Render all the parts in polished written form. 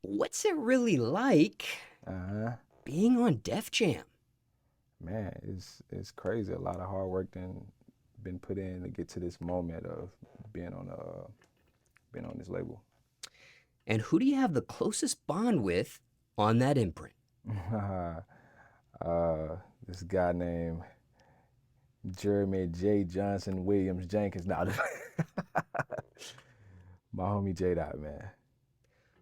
What's it really like Uh-huh. being on Def Jam? Man, it's crazy. A lot of hard work been put in to get to this moment of being on being on this label. And who do you have the closest bond with on that imprint? uh, this guy named Jeremy J. Johnson Williams Jenkins. Now, my homie J. Dot, man.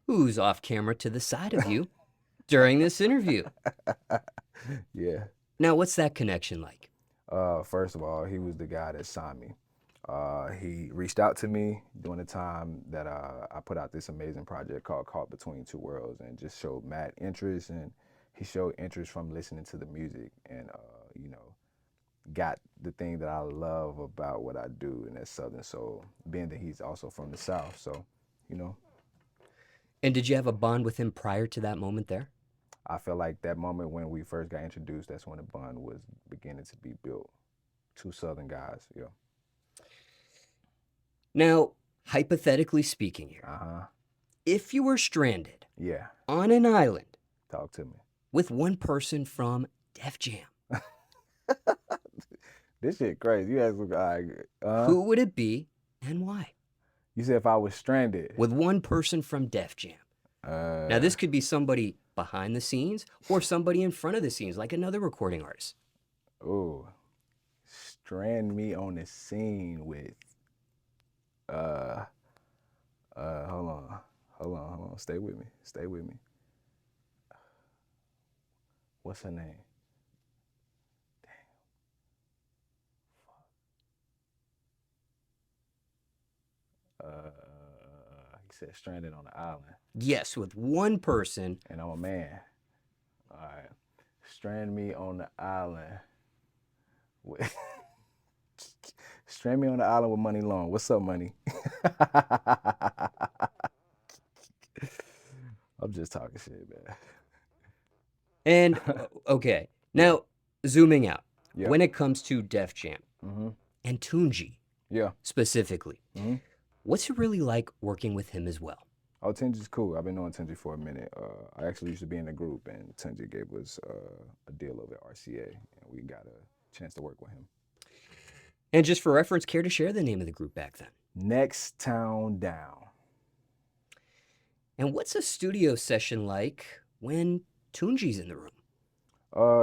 Who's off camera to the side of you during this interview? Yeah. Now, what's that connection like? First of all, he was the guy that signed me. He reached out to me during the time that I put out this amazing project called Caught Between Two Worlds, and just showed mad interest. And he showed interest from listening to the music, and got the thing that I love about what I do, and that's Southern Soul, being that he's also from the South. So, you know, And did you have a bond with him prior to that moment there? I feel like that moment when we first got introduced, that's when the bond was beginning to be built. Two Southern guys, yeah. Now, hypothetically speaking here, Uh huh. if you were stranded Yeah. on an island Talk to me. with one person from Def Jam, This shit crazy. You ask, who would it be and why? you said if I was stranded. With one person from Def Jam. Now, Uh, this could be somebody behind the scenes or somebody in front of the scenes, like another recording artist. oh, strand me on the scene with, uh, hold on, hold on. Stay with me. Stay with me. What's her name? He said stranded on the island, Yes, with one person. and I'm a man. All right, strand me on the island with. Strand me on the island with Money Long. What's up, Money? I'm just talking shit, man. And, okay, Yeah, now zooming out, yeah, when it comes to Def Jam mm-hmm, and Tunji yeah, specifically, mm-hmm. what's it really like working with him as well? Oh, Tunji's cool. I've been knowing Tunji for a minute. I actually used to be in a group, and Tunji gave us a deal over at RCA, and we got a chance to work with him. And just for reference, care to share the name of the group back then? Next town down. And what's a studio session like when Tunji's in the room?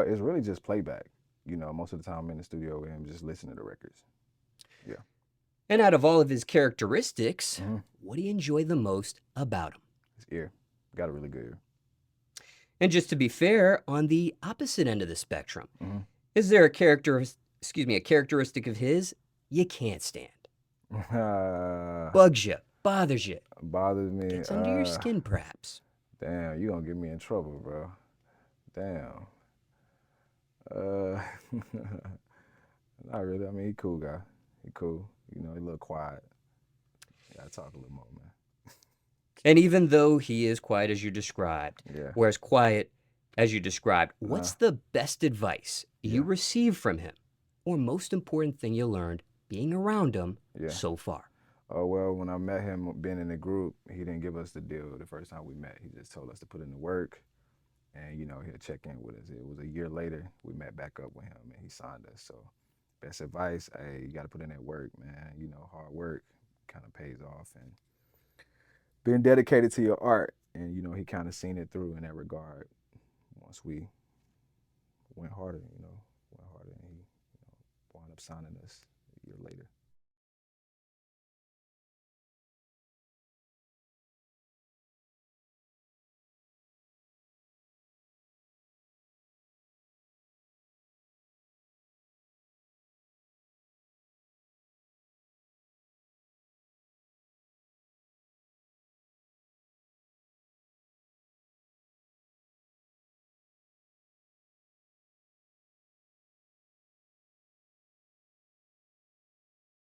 It's really just playback. You know, most of the time I'm in the studio with him, just listening to records. Yeah. And out of all of his characteristics, Mm-hmm. what do you enjoy the most about him? His ear. Got a really good ear. And just to be fair, on the opposite end of the spectrum, Mm-hmm. is there a characteristic of his you can't stand? Bugs you, bothers you, Bothers me. gets under your skin perhaps? Damn, you gonna get me in trouble, bro. Damn. Uh, not really. I mean, he cool guy. He cool. You know, he a little quiet. Gotta talk a little more, man. And even though he is quiet as you described, Yeah. or as quiet as you described, Uh, what's the best advice you yeah. received from him? Or most important thing you learned being around him Yeah. so far? Oh well, when I met him, being in the group, he didn't give us the deal the first time we met. He just told us to put in the work, and you know he'll check in with us. It was a year later we met back up with him, and he signed us. So, best advice, hey, you got to put in that work, man. You know, hard work kind of pays off, and being dedicated to your art, and you know he kind of seen it through in that regard. Once we went harder, and he wound up signing us a year later.